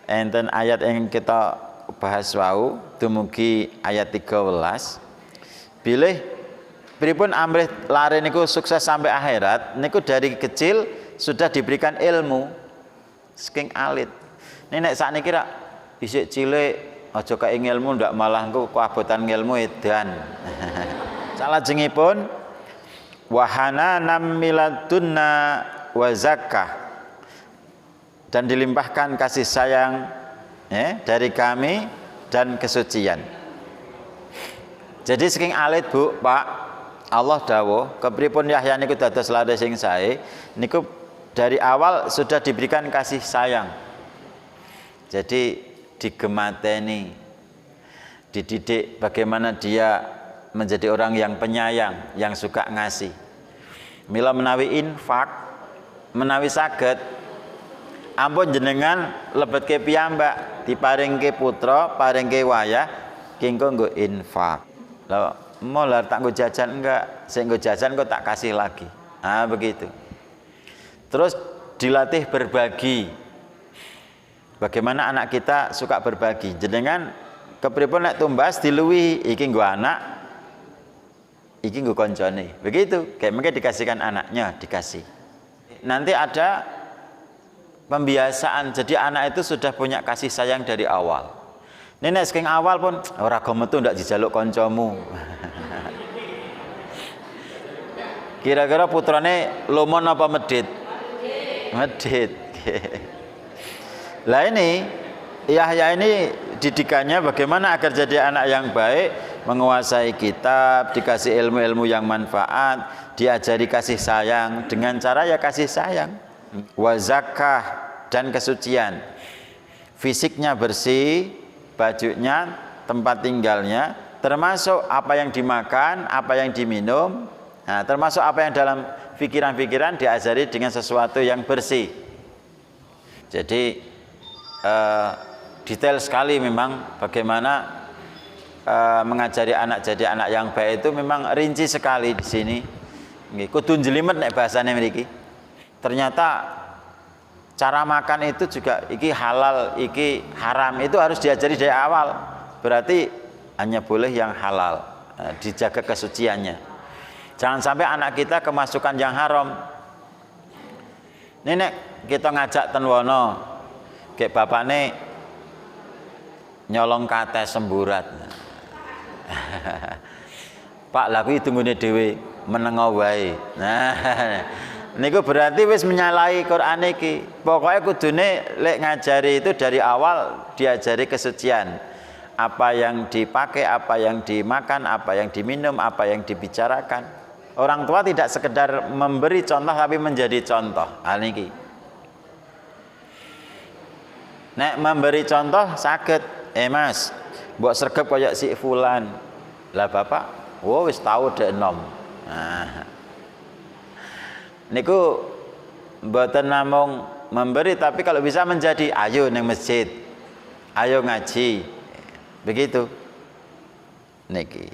enten ayat yang kita bahas wau dumugi ayat 13 bilih pripun amrih lare niku sukses sampai akhirat niku dari kecil sudah diberikan ilmu saking alit. Nek sakniki rak isik cilik aja kae ilmu ndak malah engko keabotan ilmu edan. Salajengipun wahana namiladunna wa zakah dan dilimpahkan kasih sayang dari kami dan kesucian. Jadi saking alit Bu, Pak, Allah dawuh kepripun Yahya niku dados lare sing sae niku dari awal sudah diberikan kasih sayang. Jadi digemateni, dididik bagaimana dia menjadi orang yang penyayang, yang suka ngasih. Mila menawi infak, menawi saged ampun jenengan lebetke piyambak diparingke putra, paringke wayah kengko nggo infak. Lah molar tak nggo jajan enggak, sing nggo jajan kok tak kasih lagi. Ah begitu. Terus dilatih berbagi. Bagaimana anak kita suka berbagi. Jenengan kepripun nek tumbas diluwi iki nggo anak, iki nggo koncone. Begitu, kayak mungkin dikasihkan anaknya, dikasih. Nanti ada pembiasaan. Jadi anak itu sudah punya kasih sayang dari awal. Nenek saking awal pun ora gemetu ndak dijaluk kancamu. Kira-kira putrane lomon apa medit? Medit. Lah ini Yahya ini didikannya bagaimana agar jadi anak yang baik, menguasai kitab, dikasih ilmu-ilmu yang manfaat, diajari kasih sayang dengan cara ya kasih sayang. Wa zakah dan kesucian. Fisiknya bersih, bajunya, tempat tinggalnya, termasuk apa yang dimakan, apa yang diminum, nah, termasuk apa yang dalam pikiran-pikiran diajari dengan sesuatu yang bersih. Jadi detail sekali memang bagaimana mengajari anak jadi anak yang baik itu memang rinci sekali di sini. Nggih, kudu jelimet nek bahasane mriki. Ternyata cara makan itu juga iki halal, iki haram itu harus diajari dari awal. Berarti hanya boleh yang halal, dijaga kesuciannya. Jangan sampai anak kita kemasukan yang haram. Nenek kita ngajak ten wono, kayak bapakne nyolong kates semburat. Pak laku itu nggone dhewe menengo wae. Nah, niku berarti wis menyalahi Quran iki. Pokoknya kudune lek ngajari itu dari awal diajari kesucian. Apa yang dipakai, apa yang dimakan, apa yang diminum, apa yang dibicarakan. Orang tua tidak sekedar memberi contoh tapi menjadi contoh. Hal niki. Nek memberi contoh saged, Mas, mbok sregep kaya si fulan. Lah bapak, wis tau dek enom. Nah. Niku mboten namung memberi tapi kalau bisa menjadi ayo nang masjid. Ayo ngaji. Begitu. Niki.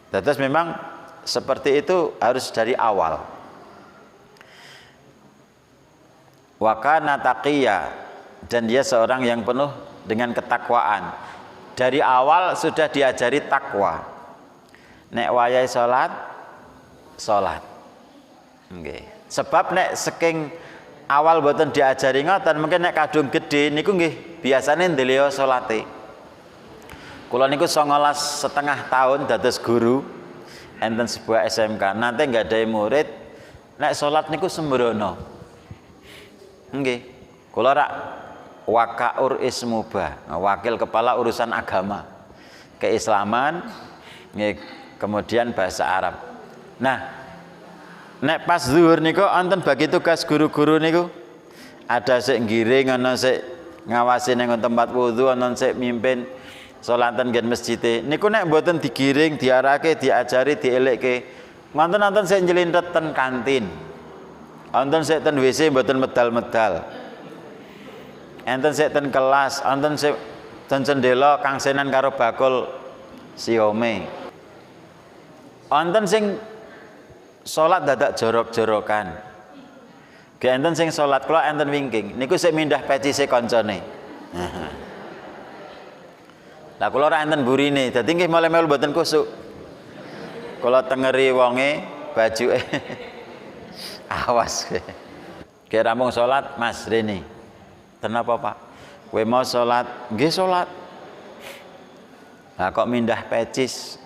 Terus memang seperti itu harus dari awal. Wa kana taqiyya, dan dia seorang yang penuh dengan ketakwaan. Dari awal sudah diajari takwa. Nek wayahe salat, salat. Nggih. Sebab nek saking awal boten diajari ngoten, mungkin nek kadung gedhe niku nggih biasane ndeleo salate. Kula niku 19,5 tahun dados guru enten sebuah SMK. Nanti nggadahi murid nek salat niku sembrono. Nggih. Kula rak Wakaur Ismuba, wakil kepala urusan agama, keislaman, kemudian bahasa Arab. Nah, nek pas zuhur niku wonten bagi tugas guru-guru niku, ada sik ngiring, ana sik ngawasi nang tempat wudu, ana sik mimpin salatan ngen masjid. Niku nek mboten digiring, diarahke, diajari, dielekke, wonten sik njlintet ten kantin. Wonten sik ten WC mboten medal-medal. Enten sik ten kelas, enten sik ten cendela kangsenan karo bakul siome. Enten sing salat dadak jorok-jorokan. Ge enten sing salat kula enten wingking. Niku sik mindah pecise kancane. Lah kula ora enten burine, dadi nggih mele-mele mboten kusuk. Kula tengeri wonge bajuke. Awas. Ge rampung salat, Mas rene. Kenapa, Pak? Kowe mau salat? Nggih salat. Lah kok mindah pecis?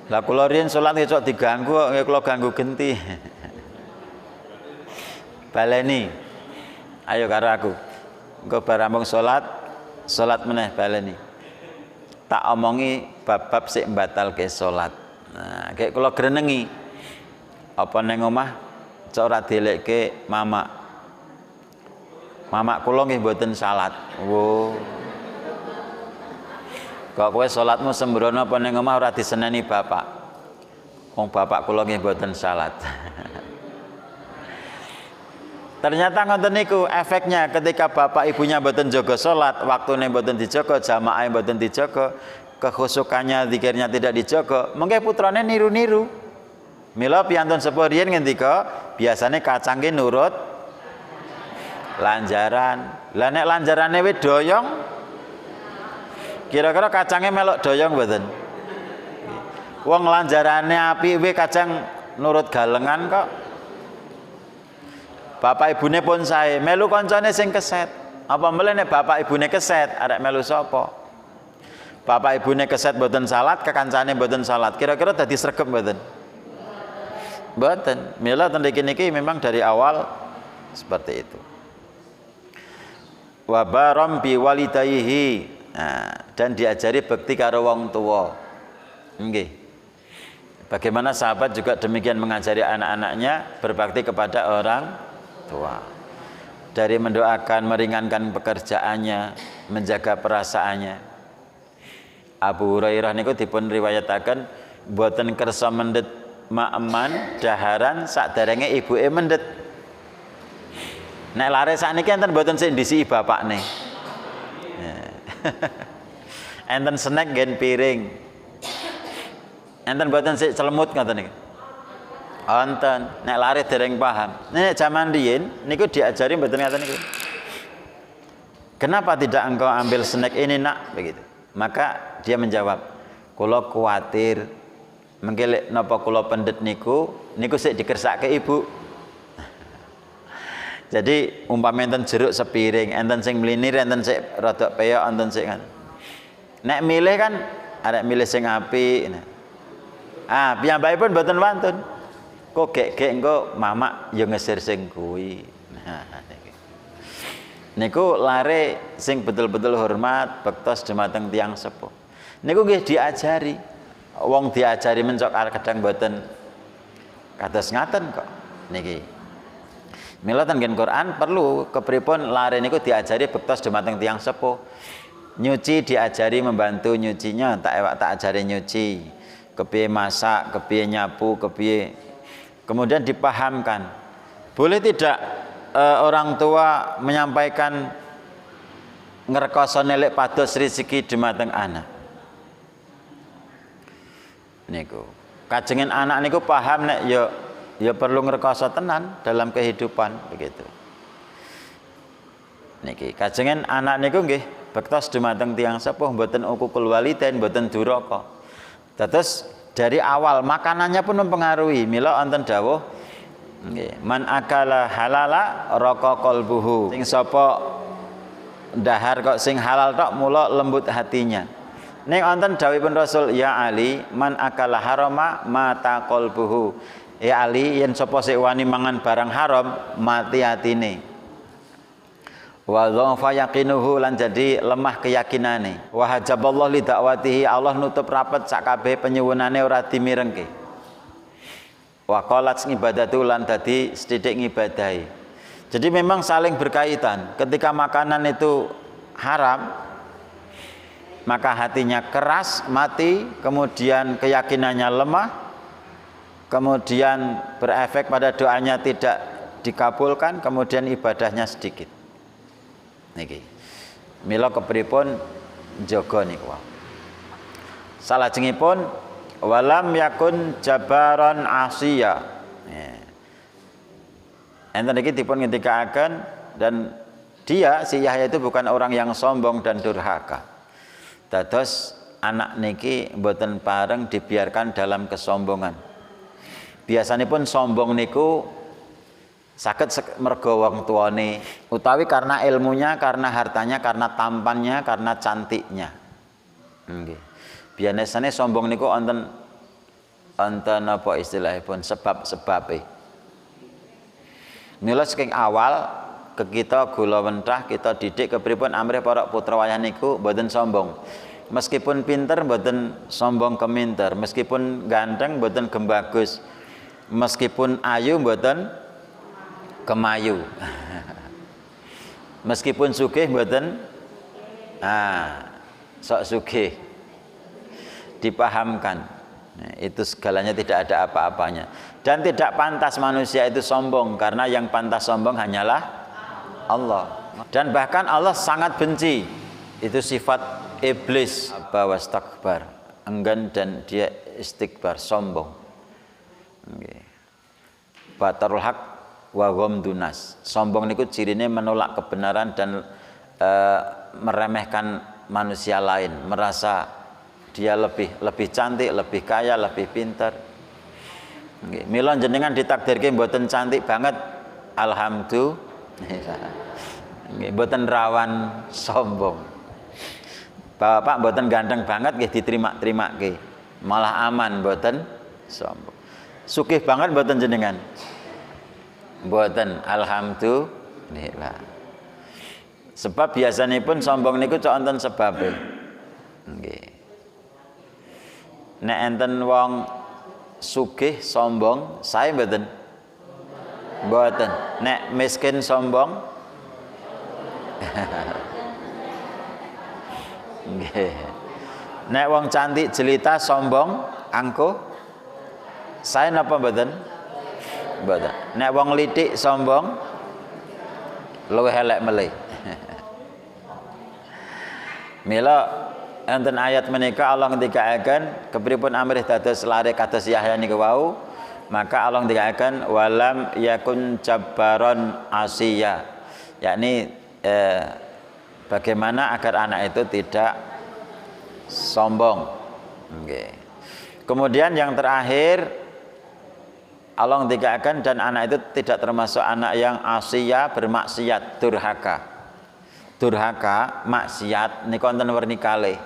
Lah kula riyen salat kok diganggu kok nggih kula ganggu genti. Baleni. Ayo karo aku. Engko bar rampung salat meneh baleni. Tak omongi bab-bab sik mbatalke salat. Nah, kayak kula grenengi. Apa ning omah cok ora dielekke mamak. Mamak kula nggih mboten salat. Wo. Kok kowe salatmu sembrono apa ning omah ora diseneni bapak. Wong bapak kula nggih mboten salat. Ternyata ngoten niku efeknya ketika bapak ibunya mboten jaga salat, waktune mboten dijaga, jamaah mboten dijaga, kekhusukannya zikirnya tidak dijaga, mengke putrane niru-niru. Mila piyantun sepuh riyen ngendika, biasane kacangke nurut lanjaran. Lah nek lanjarane wis doyong, kira-kira kacangnya melok doyong mboten? Wong lanjarane apik we kacang nurut galengan kok. Bapak ibune pun sae, melu kancane sing keset. Apa mele nek bapak ibune keset, arek melu sapa? Bapak ibune keset mboten salat, kekancane mboten salat. Kira-kira dadi sregep mboten? Mboten. Mila ten niki memang dari awal seperti itu. Wa baram bi walidayhi. Nah, dan diajari bekti karo wong tuwa. Nggih. Bagaimana sahabat juga demikian mengajari anak-anaknya berbakti kepada orang tua. Dari mendoakan, meringankan pekerjaannya, menjaga perasaannya. Abu Hurairah niku dipun riwayataken boten kersa mendhet ma'eman daharan sakderenge ibuke mendhet. Nek lare sakniki enten boten sik ndisi bapakne. Enten snack gen piring. Enten boten sik celemut ngoten niki. Wonten, nek lare dereng paham. Nek zaman riyin niku diajari mboten ngaten niku. Kenapa tidak engkau ambil snack ini, Nak? Begitu. Maka dia menjawab, kula kuwatir mengke lek napa kula pendhet niku sik dikersake ibu. Jadi umpama enten jeruk sepiring, enten sing mlinir, enten sik rada peyok, enten sik kan. Nek milih kan arek milih sing apik. Ah, piyambakipun mboten wantun. Kok gek-gek engko mamak ya ngesir sing kuwi. Nah, niku lare sing betul-betul hormat bektos dumateng tiyang sepuh. Niku nggih diajari. Wong diajari mencok kadang mboten kados ngaten kok niki. Mila ten Quran perlu kepripun lare niku diajari bektos dumateng tiyang sepuh. Nyuci diajari membantu nyucinya, tak ajari nyuci. Kepiye masak, kepiye nyapu, kepiye. Kemudian dipahamkan. Boleh tidak orang tua menyampaikan ngrekoso nelek pados rezeki dumateng anak. Niku. Kajengen anak niku paham nek ya perlu ngrekoso tenan dalam kehidupan begitu. Niki kajengen anak niku nggih bektos dumateng tiyang sepuh mboten uququl walidain mboten duraka. Terus dari awal makanannya pun mempengaruhi. Mila wonten dawuh nggih, man akala halala raqa qalbuhu. Sing sapa dahar kok sing halal tok mula lembut hatinya. Ning wonten dawuhipun Rasul, ya Ali, man akala harama mata qalbuhu. Ya Ali, yen sapa sik wani mangan barang haram, mati atine. Wa dhafa yaqinuhu lan jadi lemah keyakinane. Wa hajaballahu li da'watihi, Allah nutup rapet sak kabeh penyuwunane ora dimirengke. Wa qalat ibadatu lan dadi sithik ngibadahi. Jadi memang saling berkaitan. Ketika makanan itu haram, maka hatinya keras, mati, kemudian keyakinannya lemah, kemudian berefek pada doanya tidak dikabulkan, kemudian ibadahnya sedikit. Niki. Mila kepripun jaga niku. Salajengipun walam yakun jabaron asiya. Enten iki dipun ngendikaaken dan dia si Yahya itu bukan orang yang sombong dan durhaka. Dados anak niki mboten pareng dibiarkan dalam kesombongan. Biasanipun sombong niku saged mergo wong tuane utawi karena ilmunya, karena hartanya, karena tampannya, karena cantiknya. Nggih. Biasane sombong niku wonten apa istilahipun sebab-sebabe. Mila saking awal ke kita gula mentah kita didik kepripun amrih para putra wayah niku mboten sombong. Meskipun pinter mboten sombong keminter, meskipun ganteng mboten gembagus, meskipun ayu mboten kemayu. Meskipun sugih mboten sok sugih. Dipahamkan. Nah, itu segalanya tidak ada apa-apanya. Dan tidak pantas manusia itu sombong karena yang pantas sombong hanyalah Allah. Dan bahkan Allah sangat benci itu sifat iblis wastakbar, enggan dan dia istikbar, sombong. Okay. Batarul haq wa ghamdunas. Sombong niku cirine menolak kebenaran dan meremehkan manusia lain, merasa dia lebih cantik, lebih kaya, lebih pintar. Okay. Mila jenengan ditakdirke mboten cantik banget, alhamdulillah. Okay. Mboten rawan sombong. Bapak mboten ganteng banget nggih diterima-terimake. Malah aman mboten sombong. Sugih banget mboten jenengan? Mboten, alhamdulillah. Sebab biasanipun sombong niku cok enten sebabe. Nggih. Nek enten wong sugih sombong, sae mboten? Mboten. Nek miskin sombong? Nggih. Nek wong cantik jelita sombong angkuh sae napa mboten? Mboten. Nek wong litik sombong luwih elek melih. Mila enten ayat menika Allah ngendikaaken kepripun amrih dados lare kados Yahya niku wau, maka Allah ngendikaaken walam yakun jabbaron asiya, yakni bagaimana agar anak itu tidak sombong. Okay. Kemudian yang terakhir Allah ngendikaaken dan anak itu tidak termasuk anak yang asiya, bermaksiat, durhaka. Durhaka, maksiat niku wonten werni kalih.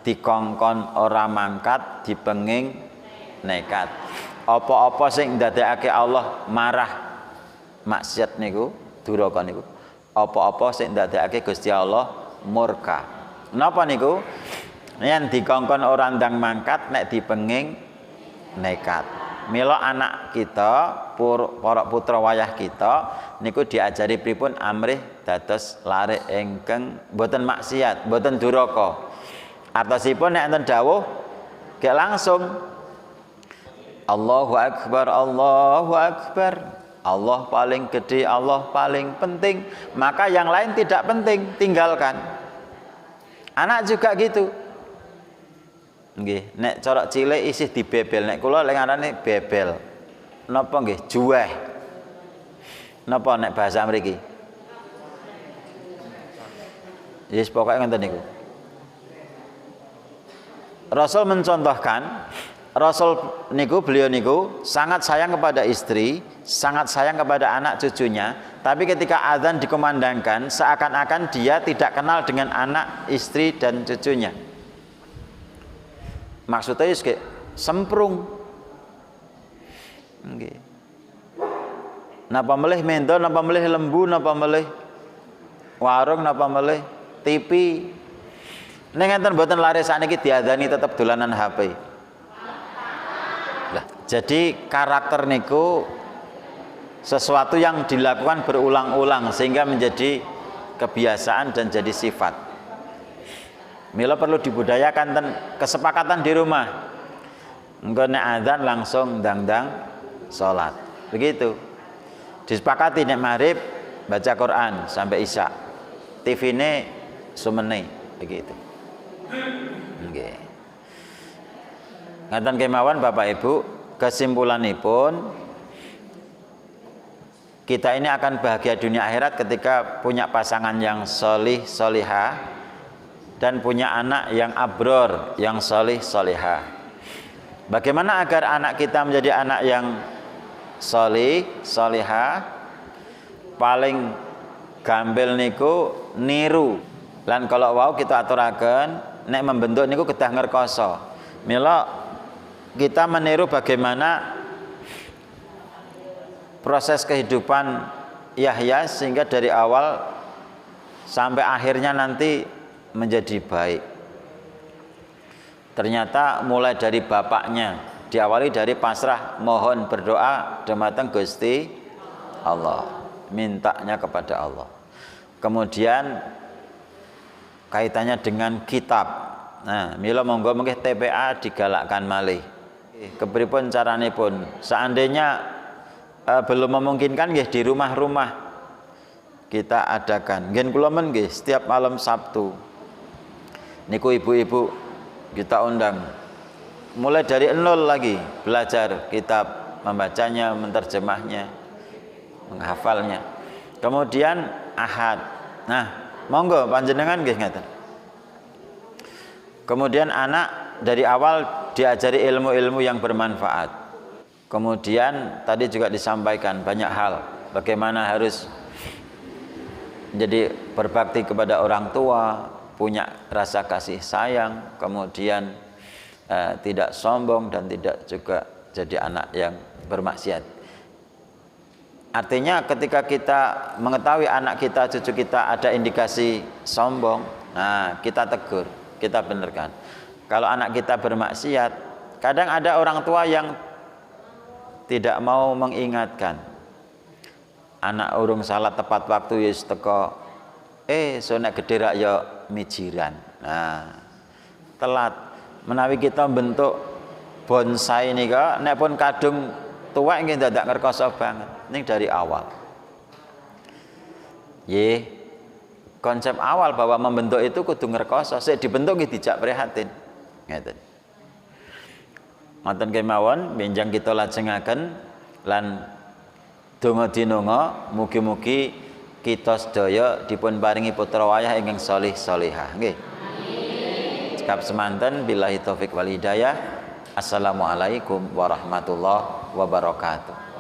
Dikongkon ora mangkat, dipenging nekat. Apa-apa sing ndadekake Allah marah, maksiat niku, durhaka niku. Apa-apa sing ndadekake Gusti Allah murka. Napa niku? Yen dikongkon ora ndang mangkat, nek dipenging nekat. Mila anak kita, para putra wayah kita niku diajari pripun amrih dados lare ingkang boten maksiat, boten durhaka. Artosipun nek enten dawuh gek langsung Allahu akbar, Allahu akbar. Allah paling gede, Allah paling penting, maka yang lain tidak penting, tinggalkan. Anak juga gitu. Nggih, nek corok cilik isih dibebel, nek kula lek ngarane bebel. Napa nggih? Juweh. Napa nek bahasa mriki? Yes, pokoknya ngoten niku. Rasul mencontohkan, Rasul niku beliau niku sangat sayang kepada istri, sangat sayang kepada anak cucunya, tapi ketika azan dikumandangkan seakan-akan dia tidak kenal dengan anak, istri dan cucunya. Maksudnya wis kayak semprung. Nggih. Napa melih mendo, napa melih lembu, napa melih warung, napa melih TV. Ning enten mboten laris sakniki diadani tetep dolanan HP. Lah, jadi karakter niku sesuatu yang dilakukan berulang-ulang sehingga menjadi kebiasaan dan jadi sifat. Mila perlu dibudayakan kesepakatan di rumah. Engko nek azan langsung ndang-ndang salat. Begitu. Disepakati nek maghrib baca Quran sampai isya. TV-ne sumene begitu. Nggih. Ngaten kemawon Bapak Ibu, kesimpulanipun kita ini akan bahagia dunia akhirat ketika punya pasangan yang solih solihah dan punya anak yang abror, yang solih solihah. Bagaimana agar anak kita menjadi anak yang solih solihah? Paling gampil niku niru. Lan kalau wau kita aturaken nek membentuk niku kedah ngerkoso. Mila kita meniru bagaimana proses kehidupan Yahya sehingga dari awal sampai akhirnya nanti menjadi baik. Ternyata mulai dari bapaknya diawali dari pasrah mohon berdoa dumateng Gusti Allah, mintanya kepada Allah. Kemudian kaitannya dengan kitab. Nah, mila monggo mungkin TPA digalakkan malih. Kepripun caranipun? Seandainya belum memungkinkan nggih di rumah-rumah kita adakan. Nggih kula men nggih setiap malam Sabtu. Niku ibu-ibu kita undang. Mulai dari nol lagi belajar kitab, membacanya, menterjemahnya, menghafalnya. Kemudian Ahad. Nah, monggo panjenengan nggih ngaten. Kemudian anak dari awal diajari ilmu-ilmu yang bermanfaat. Kemudian tadi juga disampaikan banyak hal, bagaimana harus jadi berbakti kepada orang tua, punya rasa kasih sayang, kemudian tidak sombong dan tidak juga jadi anak yang bermaksiat. Artinya ketika kita mengetahui anak kita, cucu kita ada indikasi sombong, nah kita tegur, kita benarkan. Kalau anak kita bermaksiat, kadang ada orang tua yang tidak mau mengingatkan. Anak urung salat tepat waktu wis teko, so nek gedhe rak ya mijiran. Nah, telat. Menawi kita bentuk bonsai nika nek pun kadung tuwek nggih dadak ngerkoso banget. Ning dari awal. Nggih. Konsep awal bahwa membentuk itu kudu ngerkoso, sik dibentuk nggih dijak prihatin. Ngeten. Ngoten kemawon benjang kita lajengaken lan donga dinonga mugi-mugi kita sedaya dipun paringi putra wayah ingkang salih salihah nggih. Cekap semanten billahi taufik wal hidayah. Assalamualaikum warahmatullahi wabarakatuh.